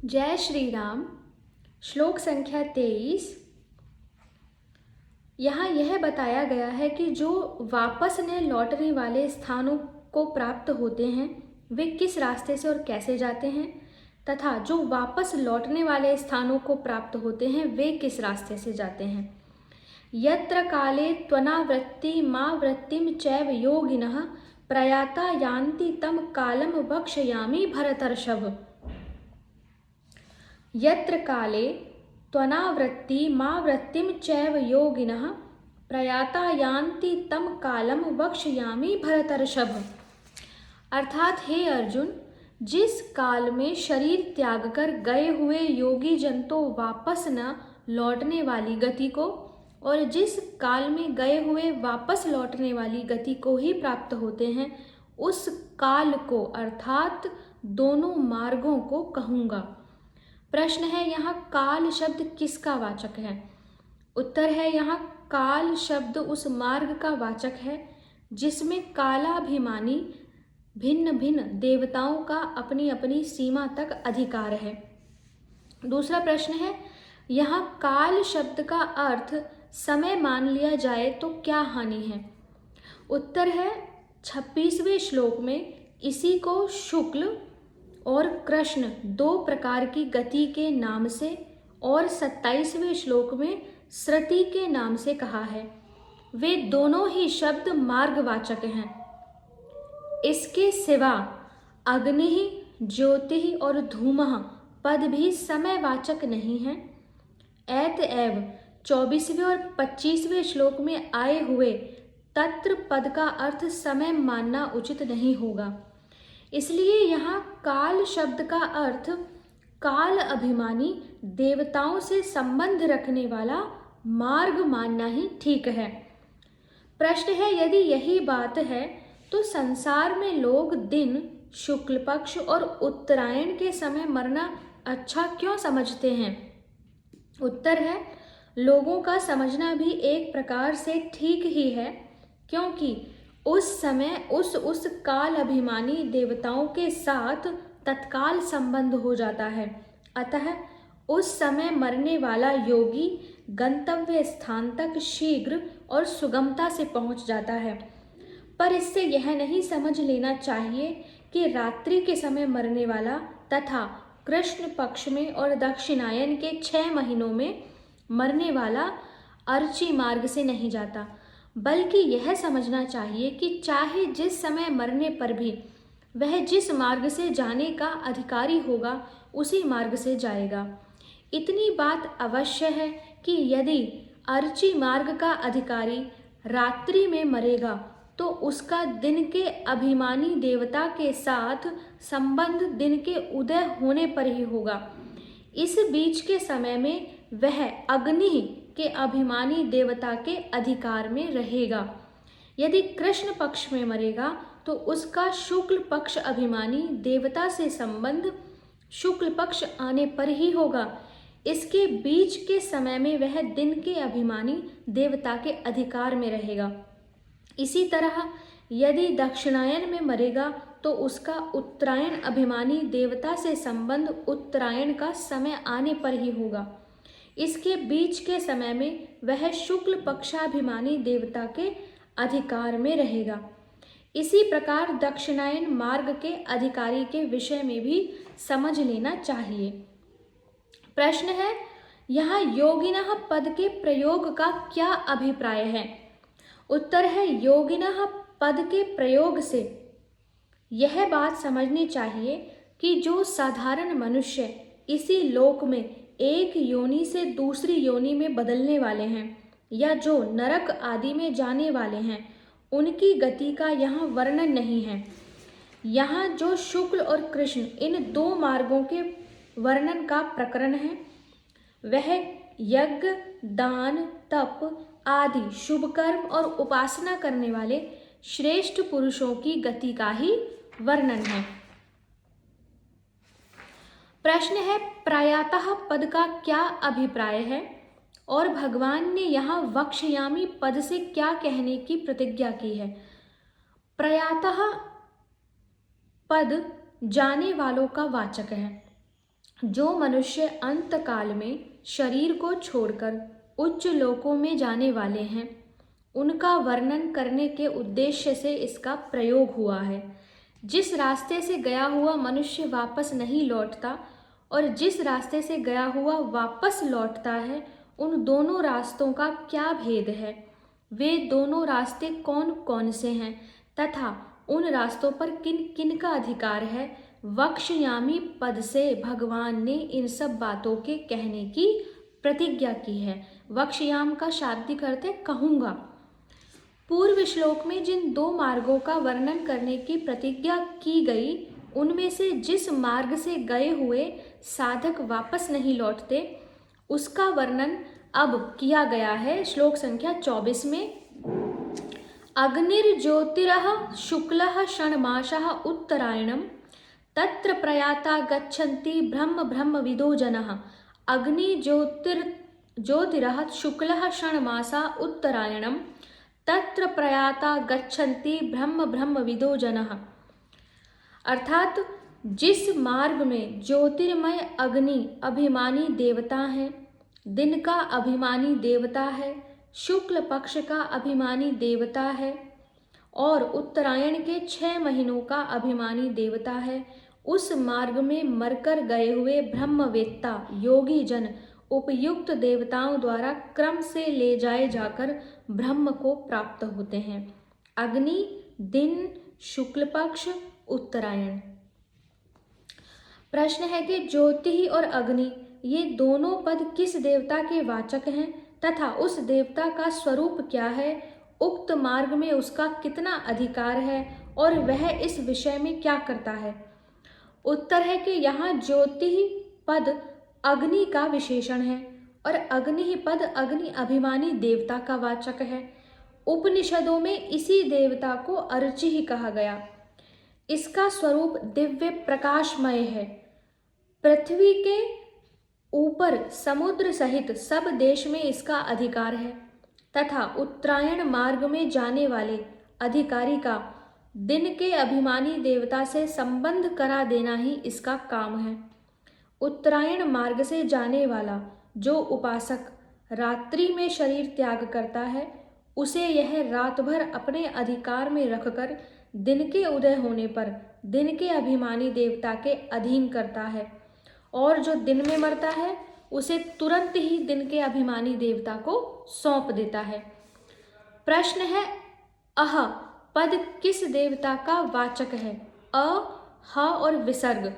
जय श्री राम। श्लोक संख्या 23। यहाँ यह बताया गया है कि जो वापस न लौटने वाले स्थानों को प्राप्त होते हैं वे किस रास्ते से और कैसे जाते हैं, तथा जो वापस लौटने वाले स्थानों को प्राप्त होते हैं वे किस रास्ते से जाते हैं। यत्र काले त्वनावृत्ति मा वृत्तिम चैव योगिनः प्रयाता यान्ति तम कालम वक्ष्यामि भरतर्षभ। यत्र काले त्वनावृत्ति मा वृत्तिम चैव योगिनः प्रयाता यान्ति तम कालम वक्ष्यामि भरतर्षभ। अर्थात हे अर्जुन, जिस काल में शरीर त्याग कर गए हुए योगी जन तो वापस न लौटने वाली गति को, और जिस काल में गए हुए वापस लौटने वाली गति को ही प्राप्त होते हैं, उस काल को अर्थात दोनों मार्गों को कहूँगा। प्रश्न है, यहाँ काल शब्द किसका वाचक है? उत्तर है, यहाँ काल शब्द उस मार्ग का वाचक है जिसमें कालाभिमानी भिन्न भिन्न देवताओं का अपनी अपनी सीमा तक अधिकार है। दूसरा प्रश्न है, यहाँ काल शब्द का अर्थ समय मान लिया जाए तो क्या हानि है? उत्तर है, 26वें श्लोक में इसी को शुक्ल और कृष्ण दो प्रकार की गति के नाम से और 27वें श्लोक में श्रुति के नाम से कहा है। वे दोनों ही शब्द मार्गवाचक हैं। इसके सिवा अग्नि, ज्योति और धूमः पद भी समयवाचक नहीं हैं। अतएव 24वें और 25वें श्लोक में आए हुए तत्र पद का अर्थ समय मानना उचित नहीं होगा। इसलिए यहाँ काल शब्द का अर्थ काल अभिमानी देवताओं से संबंध रखने वाला मार्ग मानना ही ठीक है। प्रश्न है, यदि यही बात है तो संसार में लोग दिन, शुक्ल पक्ष और उत्तरायण के समय मरना अच्छा क्यों समझते हैं? उत्तर है, लोगों का समझना भी एक प्रकार से ठीक ही है, क्योंकि उस समय उस काल अभिमानी देवताओं के साथ तत्काल संबंध हो जाता है। अतः उस समय मरने वाला योगी गंतव्य स्थान तक शीघ्र और सुगमता से पहुंच जाता है। पर इससे यह नहीं समझ लेना चाहिए कि रात्रि के समय मरने वाला तथा कृष्ण पक्ष में और दक्षिणायन के 6 महीनों में मरने वाला अर्ची मार्ग से नहीं जाता, बल्कि यह समझना चाहिए कि चाहे जिस समय मरने पर भी वह जिस मार्ग से जाने का अधिकारी होगा उसी मार्ग से जाएगा। इतनी बात अवश्य है कि यदि अर्ची मार्ग का अधिकारी रात्रि में मरेगा तो उसका दिन के अभिमानी देवता के साथ संबंध दिन के उदय होने पर ही होगा। इस बीच के समय में वह अग्नि के अभिमानी देवता के अधिकार में रहेगा। यदि कृष्ण पक्ष में मरेगा तो उसका शुक्ल पक्ष अभिमानी देवता से संबंध शुक्ल पक्ष आने पर ही होगा। इसके बीच के समय में वह दिन के अभिमानी देवता के अधिकार में रहेगा। इसी तरह यदि दक्षिणायन में मरेगा तो उसका उत्तरायण अभिमानी देवता से संबंध उत्तरायण का समय आने पर ही होगा। इसके बीच के समय में वह शुक्ल पक्षाभिमानी देवता के अधिकार में रहेगा। इसी प्रकार दक्षिणायन मार्ग के अधिकारी के विषय में भी समझ लेना चाहिए। प्रश्न है, यहाँ योगिनः पद के प्रयोग का क्या अभिप्राय है? उत्तर है, योगिनः पद के प्रयोग से यह बात समझनी चाहिए कि जो साधारण मनुष्य इसी लोक में एक योनि से दूसरी योनि में बदलने वाले हैं या जो नरक आदि में जाने वाले हैं, उनकी गति का यहाँ वर्णन नहीं है। यहाँ जो शुक्ल और कृष्ण इन दो मार्गों के वर्णन का प्रकरण है वह यज्ञ, दान, तप आदि शुभ कर्म और उपासना करने वाले श्रेष्ठ पुरुषों की गति का ही वर्णन है। प्रश्न है, प्रयातः पद का क्या अभिप्राय है और भगवान ने यहाँ वक्ष्यामि पद से क्या कहने की प्रतिज्ञा की है? प्रयातः पद जाने वालों का वाचक है। जो मनुष्य अंत काल में शरीर को छोड़कर उच्च लोकों में जाने वाले हैं, उनका वर्णन करने के उद्देश्य से इसका प्रयोग हुआ है। जिस रास्ते से गया हुआ मनुष्य वापस नहीं लौटता और जिस रास्ते से गया हुआ वापस लौटता है, उन दोनों रास्तों का क्या भेद है, वे दोनों रास्ते कौन कौन से हैं तथा उन रास्तों पर किन किन का अधिकार है, वक्ष्यामी पद से भगवान ने इन सब बातों के कहने की प्रतिज्ञा की है। वक्ष्याम का शाब्दिक अर्थ है कहूँगा। पूर्व श्लोक में जिन दो मार्गों का वर्णन करने की प्रतिज्ञा की गई, उनमें से जिस मार्ग से गए हुए साधक वापस नहीं लौटते, उसका वर्णन अब किया गया है श्लोक संख्या 24 में। अग्निर्ज्योतिरः शुक्लः षण्मासः उत्तरायणं तत्र प्रयाता गच्छन्ति ब्रह्म ब्रह्मविदो जनः। ज्योतिरः शुक्लः षण्मासा उत्तरायणं तत्र प्रयाता गच्छन्ति ब्रह्म ब्रह्मविदो जनः। अर्थात जिस मार्ग में ज्योतिर्मय अग्नि अभिमानी देवता है, दिन का अभिमानी देवता है, शुक्ल पक्ष का अभिमानी देवता है और उत्तरायण के 6 महीनों का अभिमानी देवता है, उस मार्ग में मरकर गए हुए ब्रह्मवेत्ता योगी जन उपयुक्त देवताओं द्वारा क्रम से ले जाए जाकर ब्रह्म को प्राप्त होते हैं। अग्नि, दिन, शुक्ल पक्ष, उत्तरायण। प्रश्न है कि ज्योति और अग्नि ये दोनों पद किस देवता के वाचक हैं तथा उस देवता का स्वरूप क्या है, उक्त मार्ग में उसका कितना अधिकार है और वह इस विषय में क्या करता है। उत्तर है कि यहाँ ज्योति पद अग्नि का विशेषण है और अग्नि पद अग्नि अभिमानी देवता का वाचक है। उपनिषदों में इसी देवता को अर्चि ही कहा गया। इसका स्वरूप दिव्य प्रकाशमय है। पृथ्वी के ऊपर समुद्र सहित सब देश में इसका अधिकार है तथा उत्तरायण मार्ग में जाने वाले अधिकारी का दिन के अभिमानी देवता से संबंध करा देना ही इसका काम है। उत्तरायण मार्ग से जाने वाला जो उपासक रात्रि में शरीर त्याग करता है, उसे यह रात भर अपने अधिकार में रखकर दिन के उदय होने पर दिन के अभिमानी देवता के अधीन करता है और जो दिन में मरता है उसे तुरंत ही दिन के अभिमानी देवता को सौंप देता है। प्रश्न है अह पद किस देवता का वाचक है। अ, ह और विसर्ग,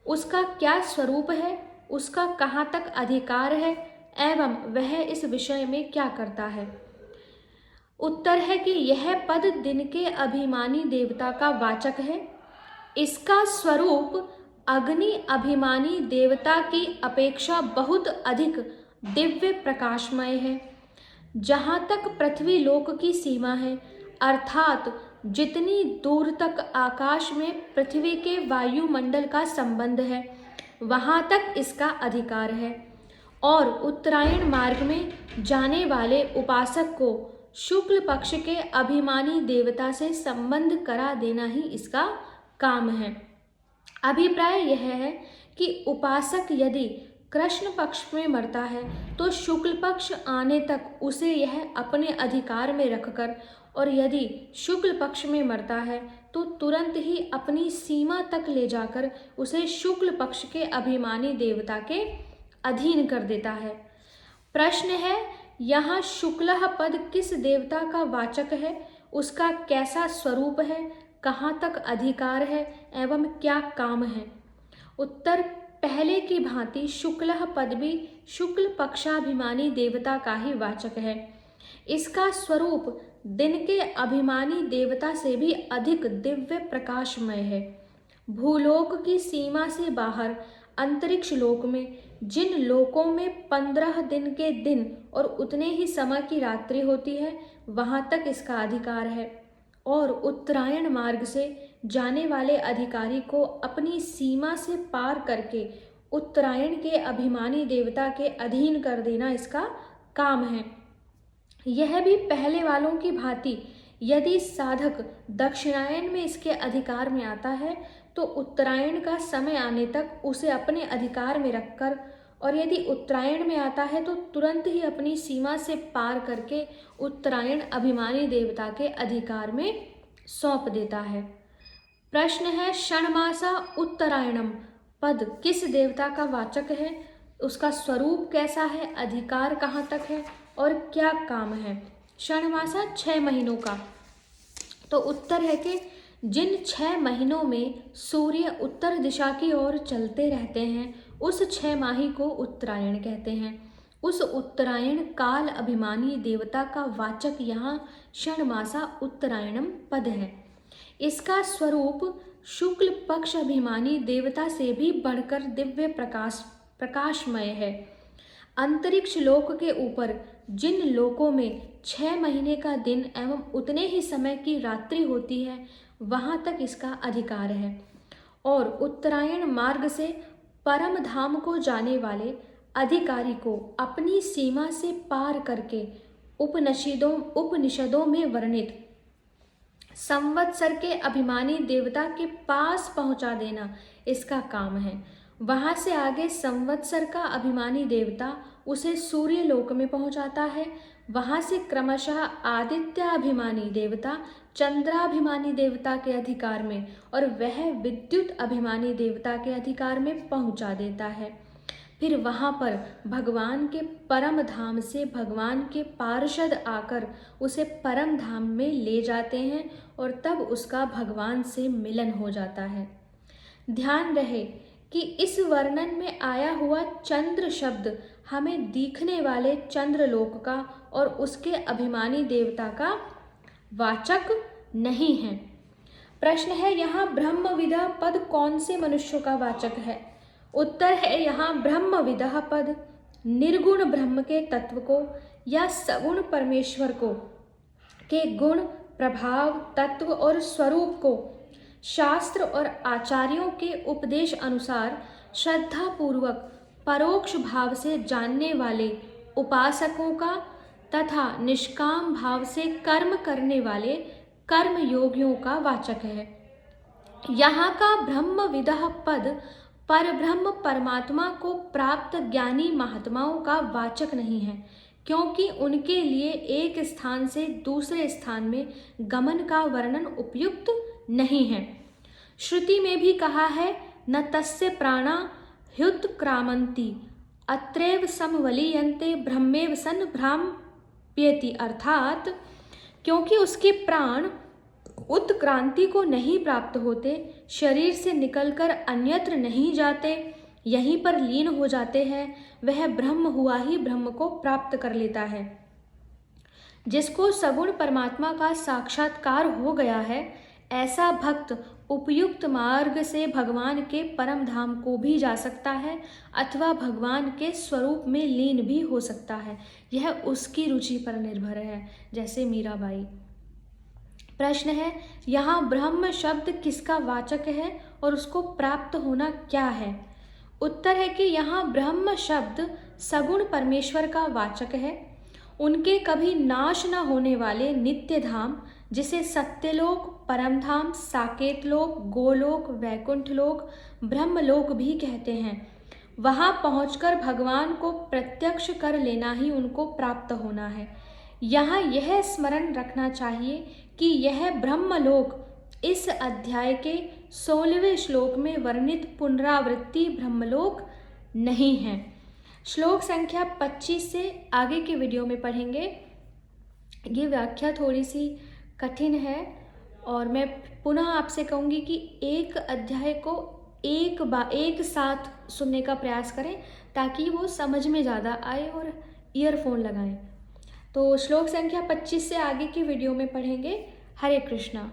उसका क्या स्वरूप है, उसका कहाँ तक अधिकार है एवं वह इस विषय में क्या करता है। उत्तर है कि यह पद दिन के अभिमानी देवता का वाचक है। इसका स्वरूप अग्नि अभिमानी देवता की अपेक्षा बहुत अधिक दिव्य प्रकाशमय है। जहाँ तक पृथ्वी लोक की सीमा है, अर्थात जितनी दूर तक आकाश में पृथ्वी के वायुमंडल का संबंध है, वहाँ तक इसका अधिकार है और उत्तरायण मार्ग में जाने वाले उपासक को शुक्ल पक्ष के अभिमानी देवता से संबंध करा देना ही इसका काम है। अभिप्राय यह है कि उपासक यदि कृष्ण पक्ष में मरता है तो शुक्ल पक्ष आने तक उसे यह अपने अधिकार में रखकर, और यदि शुक्ल पक्ष में मरता है तो तुरंत ही अपनी सीमा तक ले जाकर उसे शुक्ल पक्ष के अभिमानी देवता के अधीन कर देता है। प्रश्न है यहाँ शुक्ल पद किस देवता का वाचक है, उसका कैसा स्वरूप है, कहाँ तक अधिकार है एवं क्या काम है। उत्तर पहले की भांति शुक्ल पद भी शुक्ल पक्षाभिमानी देवता का ही वाचक है। इसका स्वरूप दिन के अभिमानी देवता से भी अधिक दिव्य प्रकाशमय है। भूलोक की सीमा से बाहर अंतरिक्ष लोक में जिन लोकों में 15 दिन के दिन और उतने ही समय की रात्रि होती है, वहाँ तक इसका अधिकार है और उत्तरायण मार्ग से जाने वाले अधिकारी को अपनी सीमा से पार करके उत्तरायण के अभिमानी देवता के अधीन कर देना इसका काम है। यह भी पहले वालों की भांति यदि साधक दक्षिणायन में इसके अधिकार में आता है तो उत्तरायण का समय आने तक उसे अपने अधिकार में रखकर, और यदि उत्तरायण में आता है तो तुरंत ही अपनी सीमा से पार करके उत्तरायण अभिमानी देवता के अधिकार में सौंप देता है। प्रश्न है, षण्मासा उत्तरायणम पद किस देवता का वाचक है, उसका स्वरूप कैसा है, अधिकार कहाँ तक है और क्या काम है। षण्मासा 6 महीनों का। तो उत्तर है कि जिन 6 महीनों में सूर्य उत्तर दिशा की ओर चलते रहते हैं उस 6 माही को उत्तरायण कहते हैं। उस उत्तरायण काल अभिमानी देवता का वाचक यहाँ षण्मासा उत्तरायणम पद है। इसका स्वरूप शुक्ल पक्ष अभिमानी देवता से भी बढ़कर दिव्य प्रकाशमय है। अंतरिक्ष लोक के ऊपर जिन लोकों में 6 महीने का दिन एवं उतने ही समय की रात्रि होती है वहाँ तक इसका अधिकार है, और उत्तरायण मार्ग से परम धाम को जाने वाले अधिकारी को अपनी सीमा से पार करके उपनिषदों में वर्णित संवत्सर के अभिमानी देवता के पास पहुंचा देना इसका काम है। वहां से आगे संवत्सर का अभिमानी देवता उसे सूर्य लोक में पहुंचाता है। वहां से क्रमशः आदित्याभिमानी देवता चंद्राभिमानी देवता के अधिकार में और वह विद्युत अभिमानी देवता के अधिकार में पहुंचा देता है। फिर वहाँ पर भगवान के परम धाम से भगवान के पार्षद आकर उसे परम धाम में ले जाते हैं और तब उसका भगवान से मिलन हो जाता है। ध्यान रहे कि इस वर्णन में आया हुआ चंद्र शब्द हमें दिखने वाले चंद्रलोक का और उसके अभिमानी देवता का वाचक नहीं है। प्रश्न है, यहाँ ब्रह्मविदः पद कौन से मनुष्यों का वाचक है। उत्तर है, यहाँ ब्रह्मविदः पद निर्गुण ब्रह्म के तत्व को या सगुण परमेश्वर को के गुण प्रभाव तत्व और स्वरूप को शास्त्र और आचार्यों के उपदेश अनुसार श्रद्धा पूर्वक परोक्ष भाव से जानने वाले उपासकों का तथा निष्काम भाव से कर्म करने वाले कर्म योगियों का वाचक है। यहाँ का ब्रह्मविदः पद परब्रह्म परमात्मा को प्राप्त ज्ञानी महात्माओं का वाचक नहीं है, क्योंकि उनके लिए एक स्थान से दूसरे स्थान में गमन का वर्णन उपयुक्त नहीं है। श्रुति में भी कहा है, न तस्य प्राणा ह्युत्क्रामन्ति अत्रैव समवलीयन्ते ब्रह्मेव सन् भ्राम्यति, अर्थात क्योंकि उसके प्राण उत्क्रांति को नहीं प्राप्त होते, शरीर से निकलकर अन्यत्र नहीं जाते, यहीं पर लीन हो जाते हैं, वह ब्रह्म हुआ ही ब्रह्म को प्राप्त कर लेता है। जिसको सगुण परमात्मा का साक्षात्कार हो गया है, ऐसा भक्त उपयुक्त मार्ग से भगवान के परम धाम को भी जा सकता है अथवा भगवान के स्वरूप में लीन भी हो सकता है। यह उसकी रुचि पर निर्भर है, जैसे मीराबाई। प्रश्न है, यहाँ ब्रह्म शब्द किसका वाचक है और उसको प्राप्त होना क्या है। उत्तर है कि यहाँ ब्रह्म शब्द सगुण परमेश्वर का वाचक है। उनके कभी नाश न होने वाले नित्य धाम, जिसे सत्यलोक, परमधाम, साकेत लोक, गोलोक, वैकुंठ लोक, ब्रह्मलोक भी कहते हैं, वहाँ पहुंचकर भगवान को प्रत्यक्ष कर लेना ही उनको प्राप्त होना है। यहाँ यह स्मरण रखना चाहिए कि यह ब्रह्मलोक इस अध्याय के 16वें श्लोक में वर्णित पुनरावृत्ति ब्रह्मलोक नहीं है। श्लोक संख्या 25 से आगे के वीडियो में पढ़ेंगे। ये व्याख्या थोड़ी सी कठिन है और मैं पुनः आपसे कहूँगी कि एक अध्याय को एक साथ सुनने का प्रयास करें ताकि वो समझ में ज़्यादा आए और ईयरफोन लगाएं। तो श्लोक संख्या 25 से आगे की वीडियो में पढ़ेंगे। हरे कृष्णा।